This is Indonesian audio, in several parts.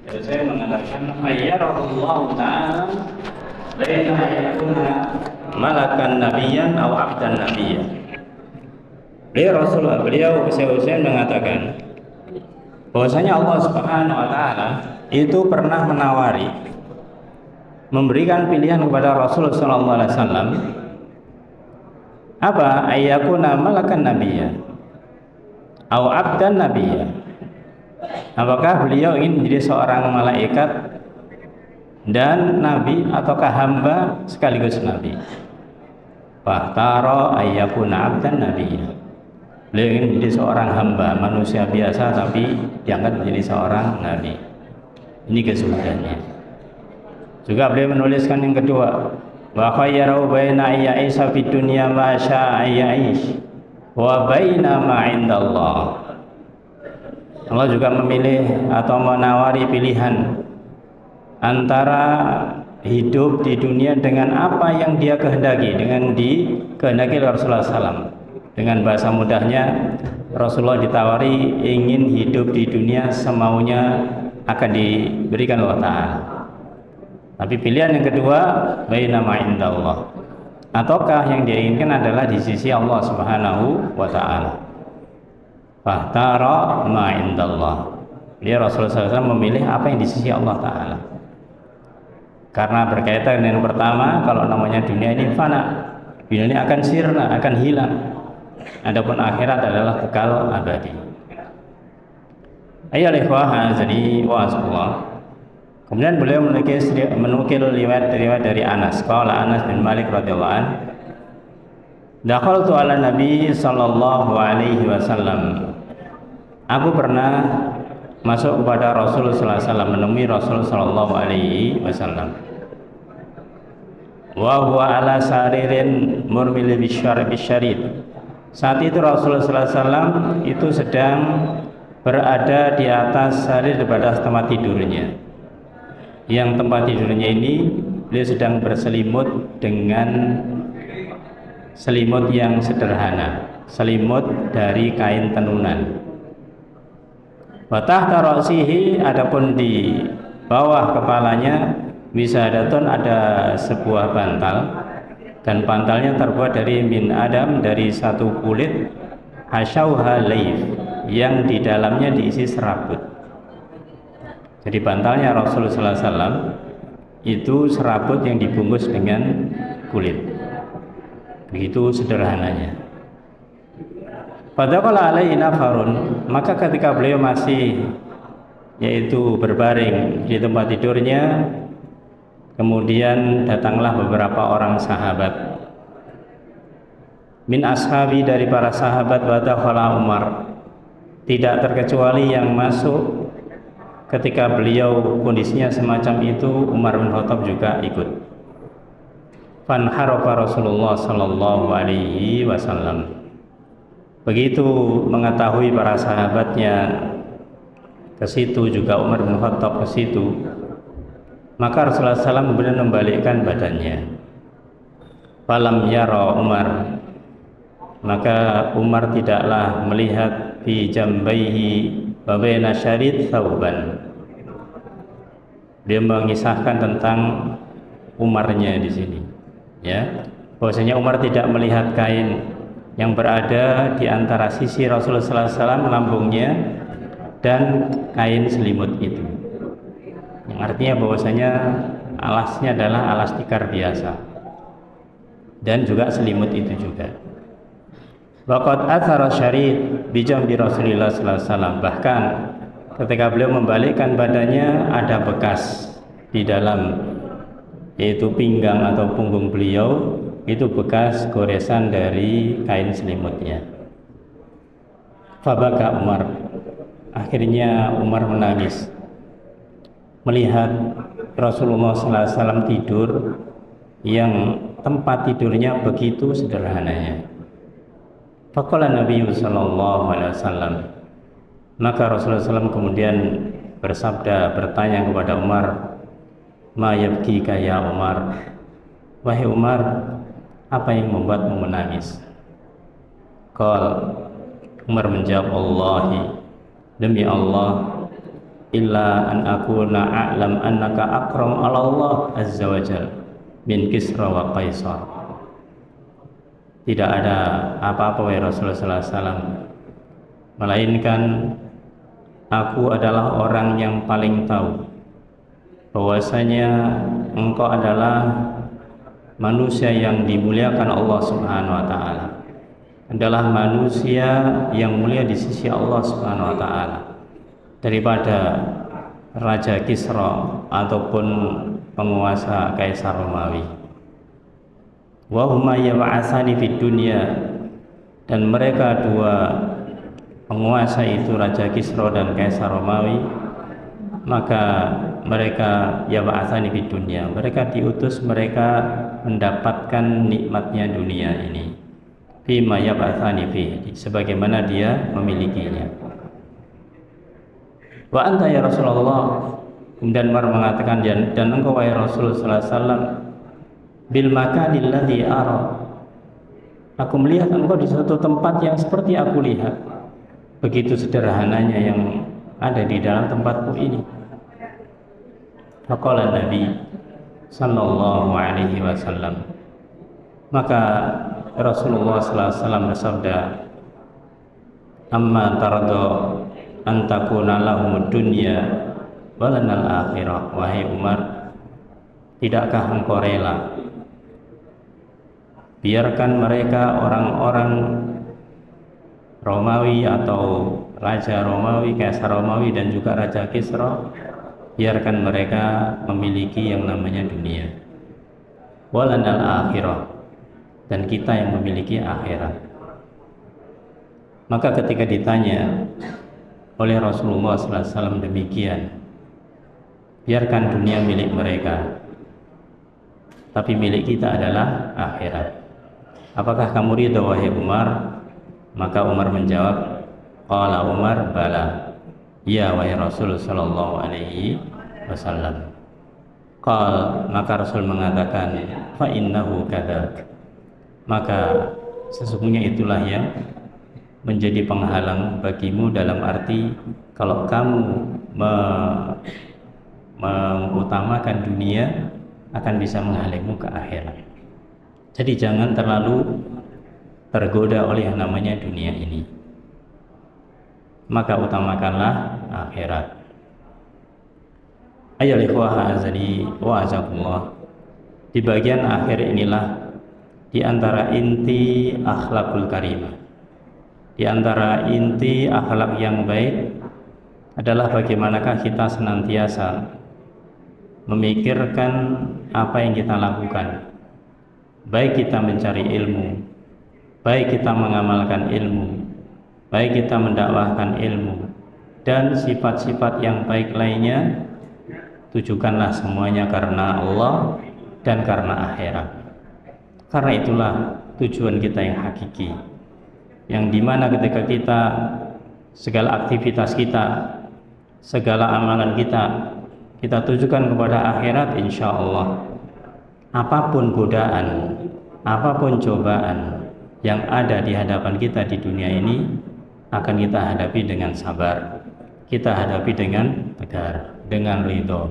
Saya mengatakan ayyarallahu ta'ala baina yakuna malakan nabiyyan aw abdan nabiyyan. Beliau Hussein mengatakan bahwasanya Allah Subhanahu wa taala itu pernah memberikan pilihan kepada Rasul sallallahu alaihi wasallam apa ayyakuna malakan nabiyyan aw abdan nabiyyan. Apakah beliau ingin menjadi seorang malaikat dan nabi ataukah hamba sekaligus nabi? Fahtara ayyakuna abdan nabiyya. Beliau ingin menjadi seorang hamba manusia biasa tapi diangkat menjadi seorang nabi. Ini kesulitannya. Juga beliau menuliskan yang kedua, wa khayyaru baina ayya'isa fid dunya ma syaa ayyaish wa baina ma 'indallah. Allah juga memilih atau menawari pilihan antara hidup di dunia dengan apa yang dia kehendaki, dengan dikehendaki oleh Rasulullah SAW. Dengan bahasa mudahnya, Rasulullah ditawari ingin hidup di dunia semaunya akan diberikan Allah Ta'ala. Tapi pilihan yang kedua, baina ma indallah, ataukah yang dia inginkan adalah di sisi Allah Subhanahu wa Ta'ala. Fahtara ma indallah. Dia Rasulullah SAW memilih apa yang di sisi Allah Ta'ala. Karena berkaitan dengan pertama, kalau namanya dunia ini fana, dunia ini akan sirna, akan hilang. Adapun akhirat adalah kekal abadi. Ayyuhal ikhwah, jadi wa'azullah. Kemudian beliau menukil riwayat dari Anas. Qala Anas bin Malik radhiyallahu anhu, dakhaltu ala Nabi sallallahu alaihi wasallam. Aku pernah masuk kepada Rasul sallallahu alaihi wasallam, menemui Rasul sallallahu alaihi wasallam. Wa huwa ala saririn murmil bisyarid. Saat itu Rasul sallallahu alaihi wasallam itu sedang berada di atas sarir di atas tempat tidurnya. Yang tempat tidurnya ini beliau sedang berselimut dengan selimut yang sederhana, selimut dari kain tenunan. Wa tahta ra'sihi, adapun di bawah kepalanya wisadatun, ada sebuah bantal, dan bantalnya terbuat dari min adam, dari satu kulit, hasyauha laif, yang di dalamnya diisi serabut. Jadi bantalnya Rasulullah sallallahu alaihi wasallam itu serabut yang dibungkus dengan kulit. Begitu sederhananya. Padahal alaihi nafarun, maka ketika beliau masih yaitu berbaring di tempat tidurnya, kemudian datanglah beberapa orang sahabat. Min ashabi, dari para sahabat, wa dakhala Umar, tidak terkecuali yang masuk ketika beliau kondisinya semacam itu, Umar bin Khattab juga ikut. Fanharafa Rasulullah sallallahu alaihi wasallam. Begitu mengetahui para sahabatnya ke situ, juga Umar bin Khattab ke situ, maka Rasulullah SAW kemudian membalikkan badannya. Falam yara Umar, maka Umar tidaklah melihat fi jambaihi wa baina syarid thawban. Dia mengisahkan tentang Umarnya di sini, ya, bahwasanya Umar tidak melihat kain yang berada di antara sisi Rasulullah SAW lambungnya dan kain selimut itu, yang artinya bahwasanya alasnya adalah alas tikar biasa dan juga selimut itu juga. Waqad athara syarid bi jambi Rasulillah sallallahu alaihi wasallam, bahkan ketika beliau membalikkan badannya ada bekas di dalam, yaitu pinggang atau punggung beliau, itu bekas goresan dari kain selimutnya. Fabaka Umar, akhirnya Umar menangis melihat Rasulullah SAW tidur yang tempat tidurnya begitu sederhananya. Faqala Nabi sallallahu alaihi wasallam, maka Rasulullah SAW kemudian bersabda, bertanya kepada Umar, ma yabkika ya Umar, wahai Umar, apa yang membuatmu menangis? Umar menjawab, Allahi, demi Allah, illa an akuna a'lam annaka akram ala Allah azza wa jal min Kisra wa Qaisar. Tidak ada apa-apa wahai Rasulullah sallallahu alaihi wasallam, melainkan aku adalah orang yang paling tahu bahwasanya engkau adalah manusia yang dimuliakan Allah Subhanahu wa taala, adalah manusia yang mulia di sisi Allah Subhanahu wa taala daripada Raja Kisra ataupun penguasa Kaisar Romawi. Wa huma yab'atsani fid dunya, dan mereka dua penguasa itu, Raja Kisra dan Kaisar Romawi, maka mereka yab'atsani fid dunya, mereka diutus, mereka mendapatkan nikmatnya dunia ini, fima yab'atsani fi, sebagaimana dia memilikinya. Wa anta ya Rasulullah, kemudian Umar mengatakan, dan engkau wahai Rasul sallallahu alaihi wasallam, bil makanil ladzi ara, aku melihat engkau di suatu tempat yang seperti aku lihat, begitu sederhananya yang ada di dalam tempatku ini. Faqala Nabi sallallahu alaihi wasallam, maka Rasulullah sallallahu alaihi wasallam bersabda, amma tarada an takuna lahumud dunya walanal akhirah. Wahai Umar, tidakkah engkau rela biarkan mereka orang-orang Romawi atau Raja Romawi, Kaisar Romawi dan juga Raja Kisra, biarkan mereka memiliki yang namanya dunia, walanal akhirah, dan kita yang memiliki akhirat. Maka ketika ditanya oleh Rasulullah SAW demikian, biarkan dunia milik mereka, tapi milik kita adalah akhirat, apakah kamu ridha wahai Umar? Maka Umar menjawab, qala Umar, bala, ya wahai Rasul sallallahu alaihi wasallam. Qal, maka Rasul mengatakan, fa innahu kadzak, maka sesungguhnya itulah yang menjadi penghalang bagimu, dalam arti kalau kamu mengutamakan dunia akan bisa menghalangmu ke akhirat. Jadi jangan terlalu tergoda oleh yang namanya dunia ini, maka utamakanlah akhirat. Ayyuhal ikhwah azani wa azakumullah, di bagian akhir inilah di antara inti akhlakul karimah, di antara inti akhlak yang baik adalah bagaimanakah kita senantiasa memikirkan apa yang kita lakukan, baik kita mencari ilmu, baik kita mengamalkan ilmu, baik kita mendakwahkan ilmu, dan sifat-sifat yang baik lainnya, tujukanlah semuanya karena Allah dan karena akhirat. Karena itulah tujuan kita yang hakiki, yang dimana ketika kita segala aktivitas kita, segala amalan kita tujukan kepada akhirat, insya Allah apapun godaan, apapun cobaan yang ada di hadapan kita di dunia ini akan kita hadapi dengan sabar, kita hadapi dengan tegar, dengan ridho.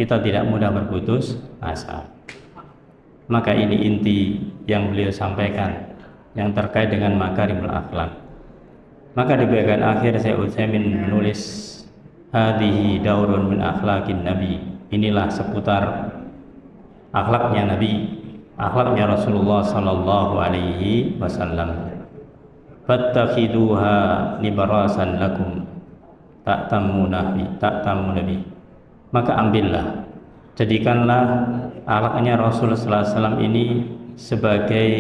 Kita tidak mudah berputus asa. Maka ini inti yang beliau sampaikan yang terkait dengan makarimul akhlak. Maka di bagian akhir saya Utsaimin menulis, hadhihi daurun min akhlaqin nabi, inilah seputar akhlaknya Nabi, akhlaknya Rasulullah sallallahu alaihi wasallam. Fattakhiduha libarasan lakum ta'tamu nabi, maka ambillah, jadikanlah akhlaknya Rasul sallallahu alaihi wasallam ini sebagai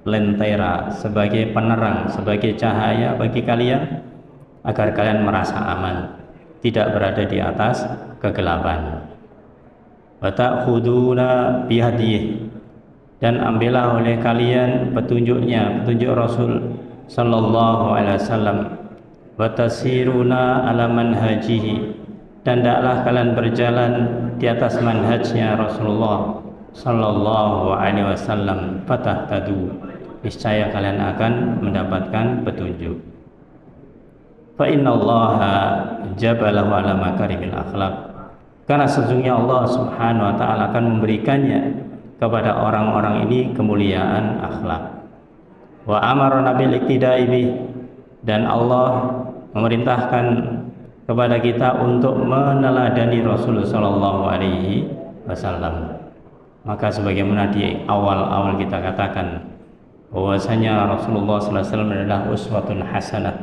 lentera, sebagai penerang, sebagai cahaya bagi kalian, agar kalian merasa aman, tidak berada di atas kegelapan. Wa ta'khuduna bihadiyih, dan ambillah oleh kalian petunjuknya, petunjuk Rasul sallallahu alaihi wasallam. Wa tasiruna ala manhajihi, dan hendaklah kalian berjalan di atas manhajnya Rasulullah sallallahu alaihi wasallam. Fatahtadu, niscaya kalian akan mendapatkan petunjuk. fa innallaha jabalahu ala makarimil akhlaq, karena sesungguhnya Allah Subhanahu wa taala akan memberikannya kepada orang-orang ini kemuliaan akhlak. Wa amarna bil iktida'i bih, dan Allah memerintahkan kepada kita untuk meneladani Rasul sallallahu alaihi wasallam. Maka sebagaimana di awal-awal kita katakan bahwasanya Rasulullah sallallahu alaihi wasallam adalah uswatun hasanah,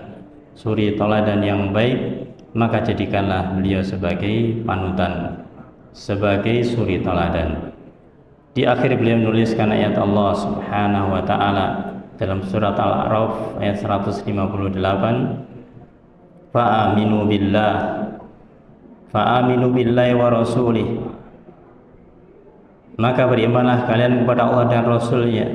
suri teladan yang baik, maka jadikanlah beliau sebagai panutan, sebagai suri teladan. Di akhir beliau menuliskan ayat Allah Subhanahu wa taala dalam surat Al-A'raf ayat 158, fa'aminu billahi wa rasulih, maka berimanlah kalian kepada Allah dan Rasulnya.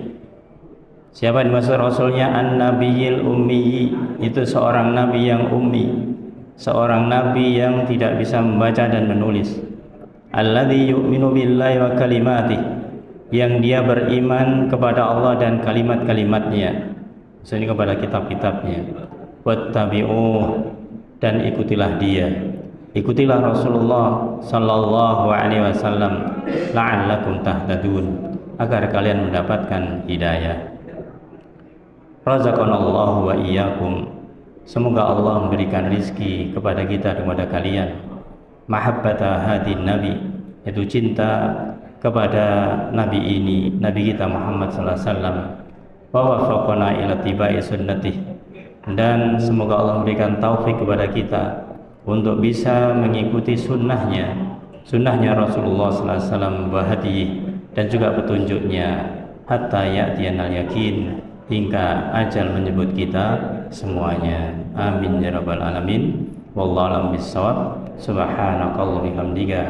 Siapa yang dimaksud Rasulnya? An-Nabiyil Ummi, itu seorang Nabi yang ummi, seorang Nabi yang tidak bisa membaca dan menulis. Alladzi yu'minu billahi wa kalimatih, yang dia beriman kepada Allah dan kalimat-kalimatnya, maksudnya kepada kitab-kitabnya. Wattabi'uh, dan ikutilah dia, ikutilah Rasulullah sallallahu alaihi wasallam, la'allakum tahtadun, agar kalian mendapatkan hidayah. Razaqanallahu wa iyyakum, semoga Allah memberikan rizki kepada kita dan kepada kalian. Mahabbata hadin nabi, yaitu cinta kepada nabi ini, nabi kita Muhammad sallallahu alaihi wasallam. Wa wafaqana ila tibai sunnatih, dan semoga Allah memberikan taufik kepada kita untuk bisa mengikuti sunnahnya Rasulullah sallallahu alaihi wasallam, bahadiyih, dan juga petunjuknya, hatta ya'tiyanal yakin, hingga ajal menyebut kita semuanya. Amin ya rabbal alamin. Wallahu a'lam bissawab. Subhanakallahumma bihamdika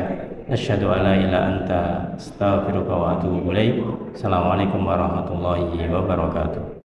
asyhadu an la ilaha illa anta astaghfiruka wa atubu ilaik. Assalamualaikum warahmatullahi wabarakatuh.